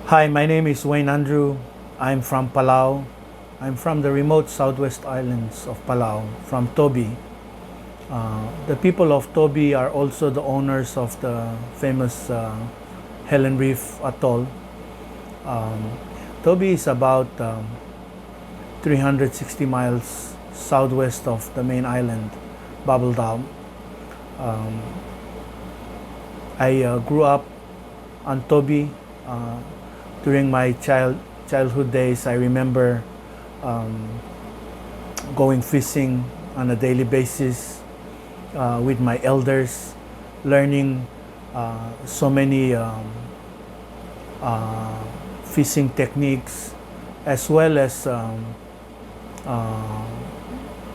Hi, my name is Wayne Andrew. I'm from Palau. I'm from the remote southwest islands of Palau, from Tobi. The people of Tobi are also the owners of the famous Helen Reef Atoll. Um, Tobi is about 360 miles southwest of the main island, Bubble Dam. Um, I grew up on Tobi. During my childhood days, I remember going fishing on a daily basis with my elders, learning so many fishing techniques, as well as the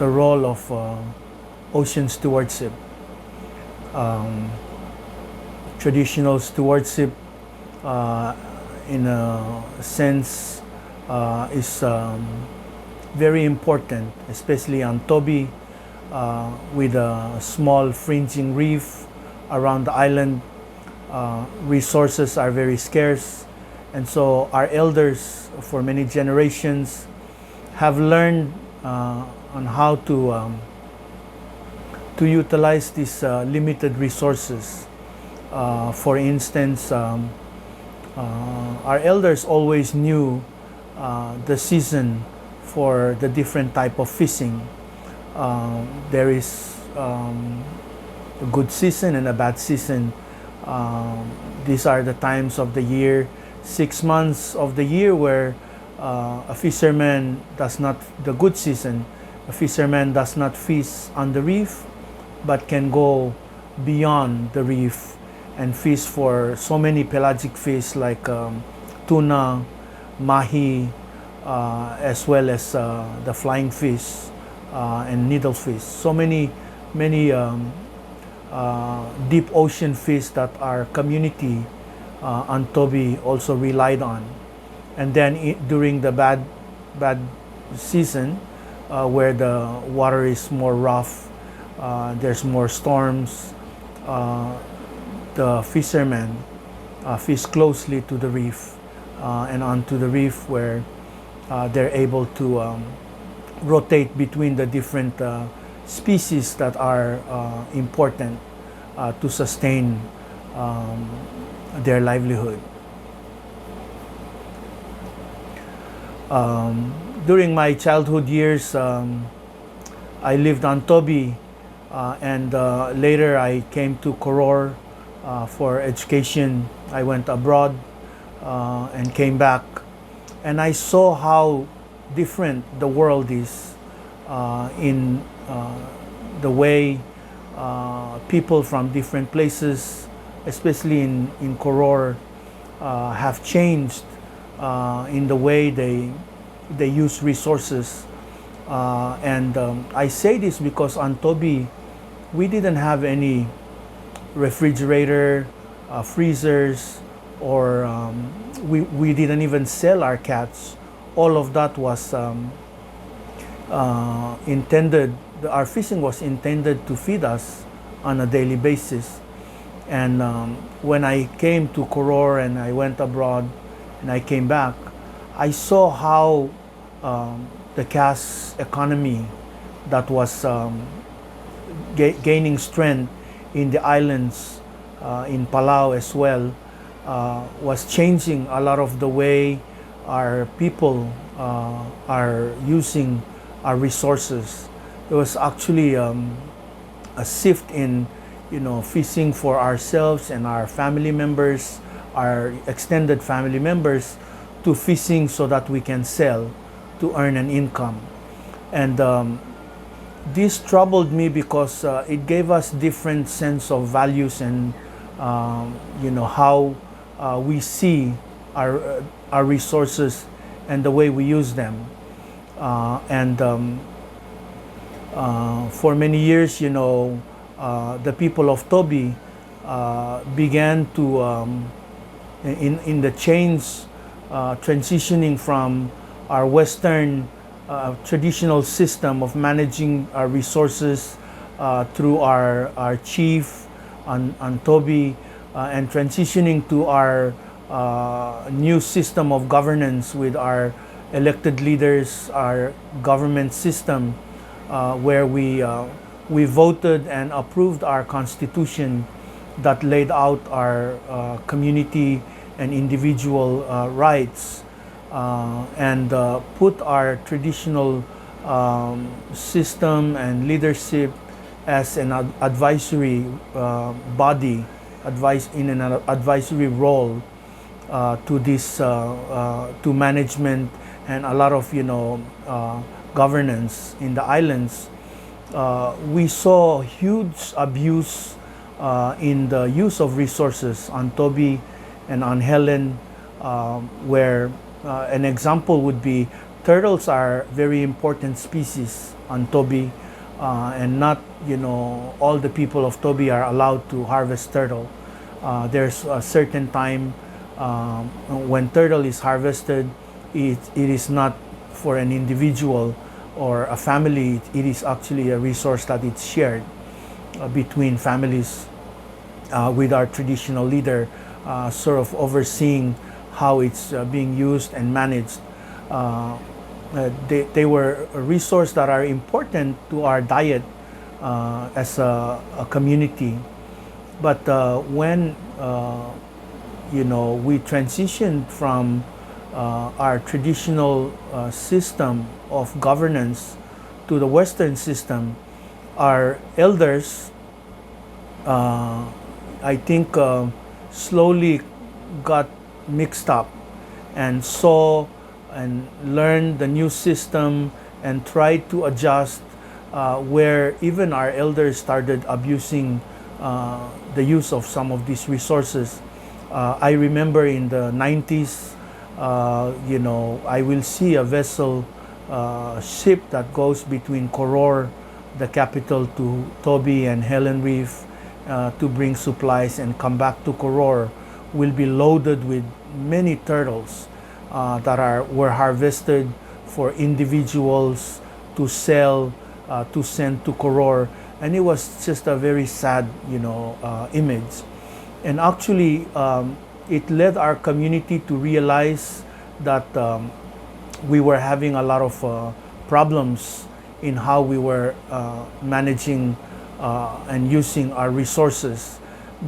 role of ocean stewardship. Um, Traditional stewardship, in a sense, is very important, especially on Tobi, with a small fringing reef around the island. Resources are very scarce, and so our elders for many generations have learned on how to utilize these limited resources. For instance, our elders always knew the season for the different type of fishing. There is a good season and a bad season. These are the times of the year, 6 months of the year where a fisherman does not, the good season, a fisherman does not fish on the reef, but can go beyond the reef and fish for so many pelagic fish like tuna, mahi, as well as the flying fish and needlefish. So many deep ocean fish that our community on Tobi also relied on. And then during the bad season, where the water is more rough, there's more storms, the fishermen fish closely to the reef and onto the reef, where they're able to rotate between the different species that are important to sustain their livelihood. During my childhood years, I lived on Tobi, and later I came to Koror for education. I went abroad and came back, and I saw how different the world is in the way people from different places, especially in Koror, have changed in the way they use resources. And I say this because on Tobi, we didn't have any refrigerator, freezers, or we didn't even sell our cats. All of that was intended, our fishing was intended to feed us on a daily basis. And when I came to Koror and I went abroad and I came back, I saw how the cash economy that was gaining strength in the islands, in Palau as well, was changing a lot of the way our people are using our resources. There was actually a shift in, fishing for ourselves and our family members, our extended family members, to fishing so that we can sell to earn an income. And this troubled me because it gave us different sense of values and how we see our resources and the way we use them. For many years, the people of Tobi began to, in the change, transitioning from our Western traditional system of managing our resources through our chief on Tobi, and transitioning to our new system of governance with our elected leaders, our government system, where we voted and approved our constitution that laid out our community and individual rights, and put our traditional system and leadership as an advisory body, in an advisory role to this to management and a lot of governance in the islands. We saw huge abuse in the use of resources on Tobi and on Helen, where an example would be turtles are very important species on Tobi, and not all the people of Tobi are allowed to harvest turtle. There's a certain time when turtle is harvested, it is not for an individual or a family. It is actually a resource that it's shared between families, with our traditional leader sort of overseeing how it's being used and managed. They were a resource that are important to our diet as a community. But when we transitioned from our traditional system of governance to the Western system, our elders, I think, slowly got mixed up and saw and learned the new system and tried to adjust, where even our elders started abusing the use of some of these resources. I remember in the 90s, I will see a vessel, ship that goes between Koror, the capital, to Tobi and Helen Reef to bring supplies and come back to Koror, will be loaded with many turtles that were harvested for individuals to sell, to send to Koror. And it was just a very sad, image. And actually, it led our community to realize that we were having a lot of problems in how we were managing and using our resources,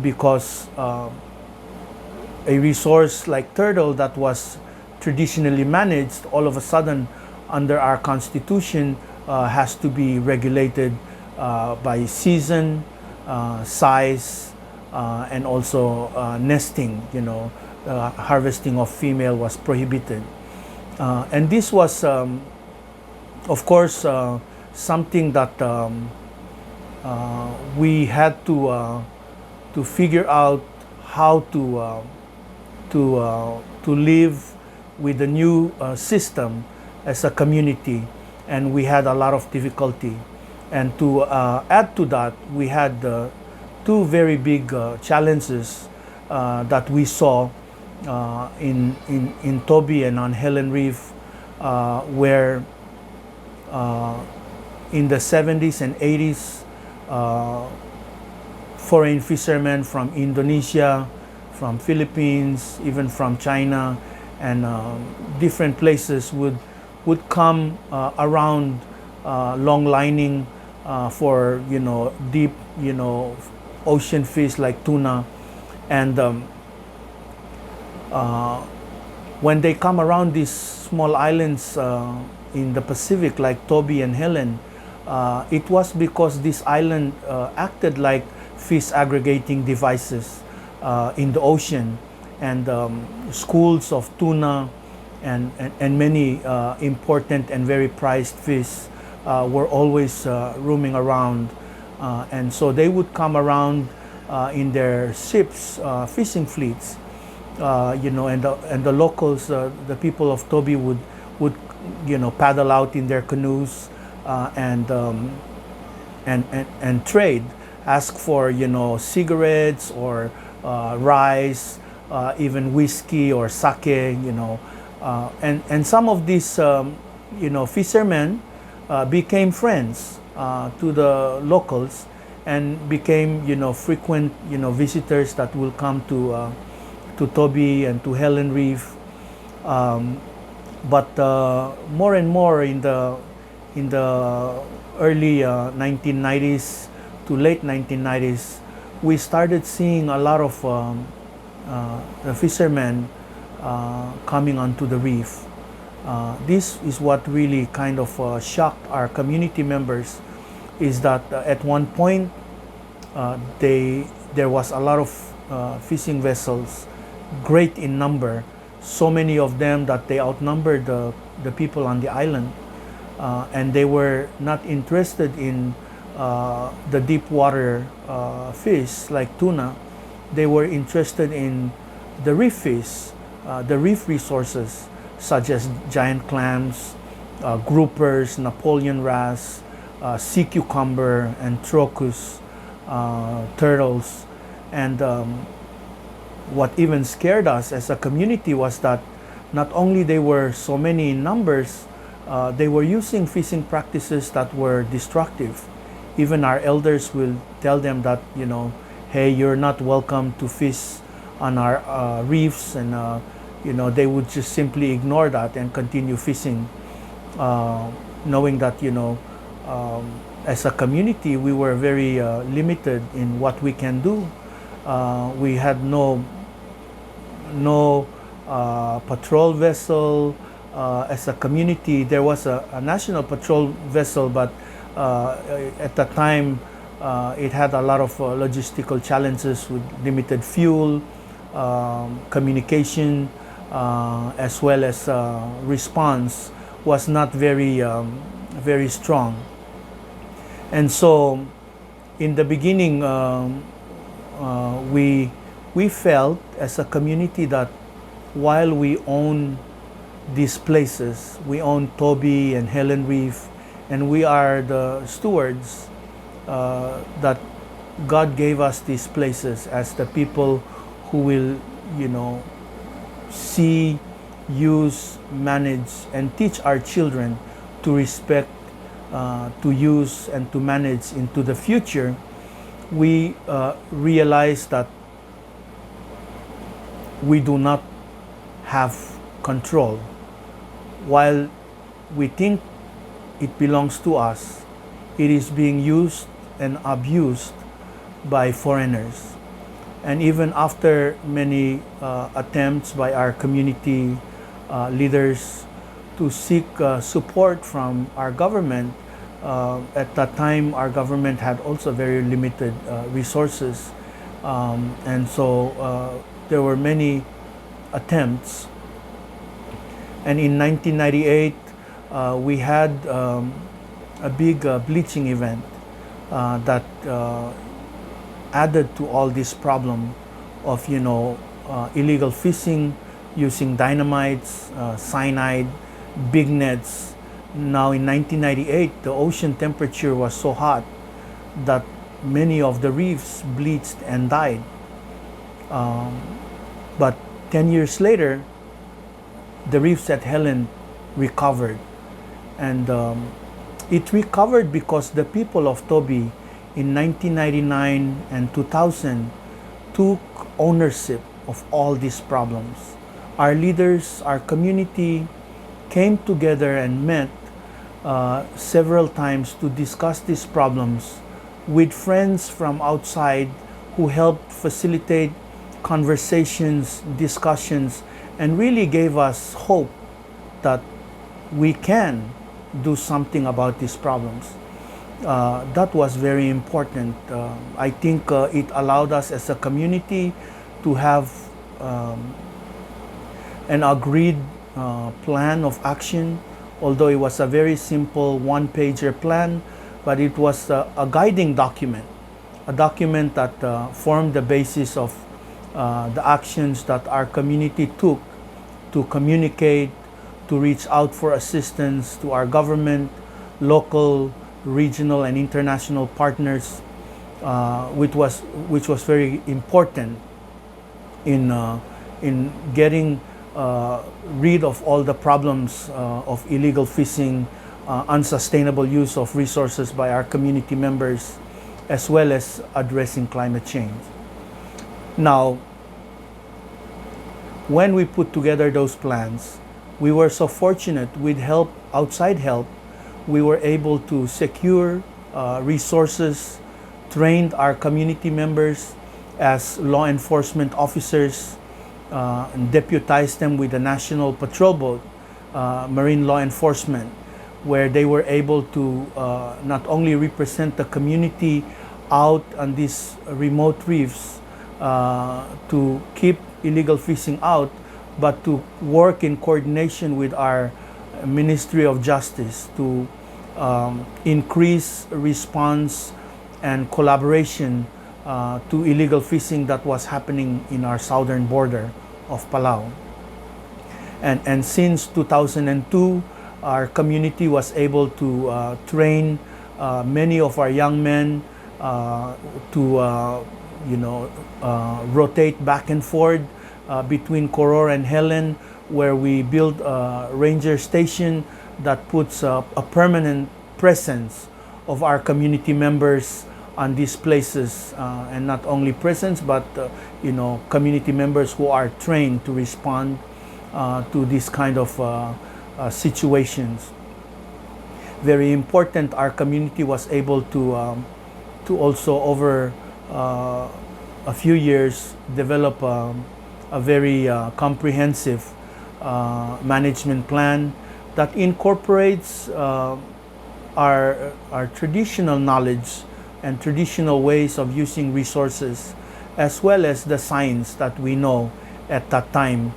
because a resource like turtle that was traditionally managed, all of a sudden under our constitution has to be regulated by season, size, and also nesting. Harvesting of female was prohibited, and this was of course something that we had to figure out how to live with the new system as a community, and we had a lot of difficulty. And to add to that, we had two very big challenges that we saw in Tobi and on Helen Reef, where in the 70s and 80s, foreign fishermen from Indonesia, from Philippines, even from China, and different places would come around long lining for deep ocean fish like tuna. And when they come around these small islands in the Pacific like Tobi and Helen, it was because this island acted like fish aggregating devices in the ocean, and schools of tuna and many important and very prized fish were always roaming around, and so they would come around in their ships, fishing fleets, and the locals, the people of Tobi would paddle out in their canoes and trade, ask for cigarettes or rice, even whiskey or sake, and some of these fishermen became friends to the locals and became frequent visitors that will come to Tobi and to Helen Reef. But more and more in the early 1990s to late 1990s, we started seeing a lot of the fishermen coming onto the reef. This is what really kind of shocked our community members, is that at one point there was a lot of fishing vessels, great in number, so many of them that they outnumbered the people on the island, and they were not interested in the deep water fish like tuna. They were interested in the reef fish, the reef resources such as giant clams, groupers, Napoleon wrasse, sea cucumber, and trochus turtles. And what even scared us as a community was that not only they were so many in numbers, they were using fishing practices that were destructive. Even our elders will tell them that, you know, hey, you're not welcome to fish on our reefs, and you know, they would just simply ignore that and continue fishing, knowing that, you know, as a community we were very limited in what we can do. We had no patrol vessel. As a community, there was a national patrol vessel, but at the time it had a lot of logistical challenges with limited fuel, communication, as well as response was not very strong. And so in the beginning, we felt as a community that while we own these places, we own Tobi and Helen Reef, and we are the stewards, that God gave us these places as the people who will, you know, see, use, manage, and teach our children to respect, to use, and to manage into the future. We realize that we do not have control. While we think it belongs to us, it is being used and abused by foreigners. And even after many attempts by our community leaders to seek support from our government, at that time our government had also very limited resources, and so there were many attempts. And in 1998 we had a big bleaching event that added to all this problem of, you know, illegal fishing using dynamites, cyanide, big nets. Now in 1998 the ocean temperature was so hot that many of the reefs bleached and died. But 10 years later the reefs at Helen recovered, and it recovered because the people of Tobi in 1999 and 2000 took ownership of all these problems. Our leaders, our community came together and met several times to discuss these problems with friends from outside who helped facilitate conversations, discussions, and really gave us hope that we can do something about these problems. That was very important. I think it allowed us as a community to have an agreed plan of action, although it was a very simple one-pager plan, but it was a guiding document, a document that formed the basis of the actions that our community took to communicate, to reach out for assistance to our government, local, regional, and international partners, which was very important in getting rid of all the problems of illegal fishing, unsustainable use of resources by our community members, as well as addressing climate change. Now, when we put together those plans, we were so fortunate with help, outside help, we were able to secure resources, trained our community members as law enforcement officers, and deputized them with the National Patrol Boat, Marine Law Enforcement, where they were able to not only represent the community out on these remote reefs to keep illegal fishing out, but to work in coordination with our Ministry of Justice to increase response and collaboration to illegal fishing that was happening in our southern border of Palau. And since 2002, our community was able to train many of our young men to rotate back and forth between Koror and Helen, where we built a ranger station that puts a permanent presence of our community members on these places, and not only presence, but community members who are trained to respond to this kind of situations. Very important, our community was able to also over a few years develop a very comprehensive management plan that incorporates our traditional knowledge and traditional ways of using resources, as well as the science that we know at that time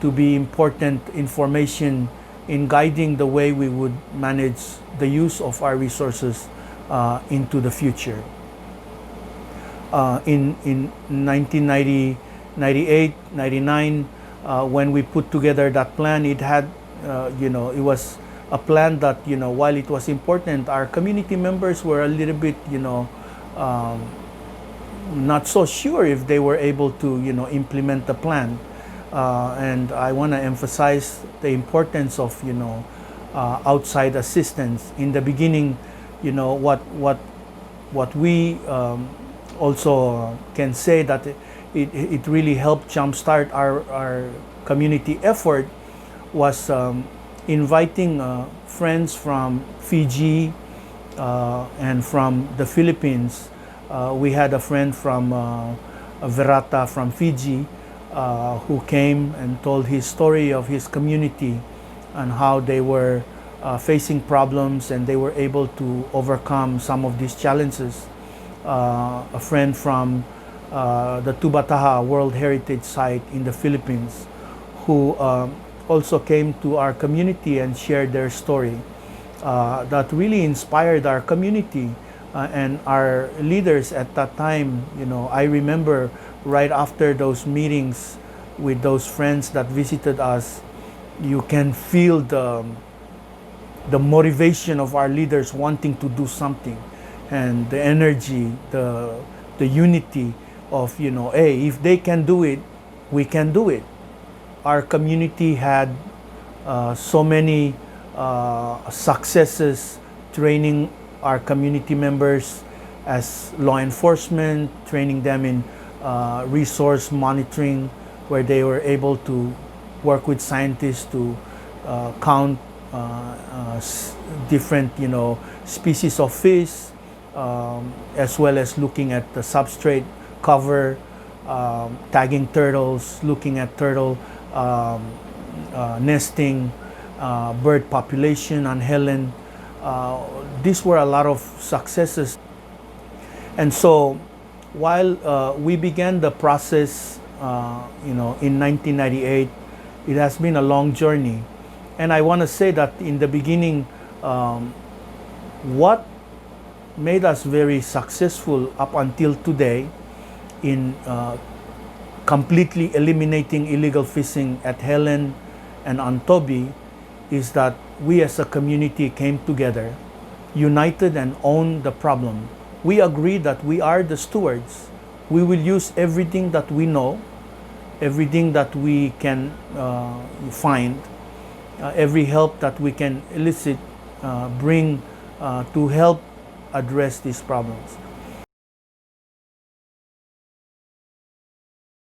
to be important information in guiding the way we would manage the use of our resources into the future. In 1990, 98, 99, when we put together that plan, it had, it was a plan that, while it was important, our community members were a little bit, not so sure if they were able to, implement the plan. And I want to emphasize the importance of, outside assistance. In the beginning, what we also can say that it really helped jumpstart our community effort was inviting friends from Fiji and from the Philippines. We had a friend from Verata from Fiji who came and told his story of his community and how they were facing problems and they were able to overcome some of these challenges. A friend from the Tubataha World Heritage Site in the Philippines who also came to our community and shared their story. That really inspired our community and our leaders at that time. I remember right after those meetings with those friends that visited us, you can feel the motivation of our leaders wanting to do something, and the energy, the unity of, hey, if they can do it, we can do it. Our community had so many successes training our community members as law enforcement, training them in resource monitoring, where they were able to work with scientists to count different, species of fish, as well as looking at the substrate cover, tagging turtles, looking at turtle nesting, bird population on Helen. These were a lot of successes. And so while we began the process in 1998, it has been a long journey. And I want to say that in the beginning, what made us very successful up until today in completely eliminating illegal fishing at Helen and on Tobi is that we as a community came together, united, and owned the problem. We agreed that we are the stewards. We will use everything that we know, everything that we can find, every help that we can elicit, bring to help address these problems.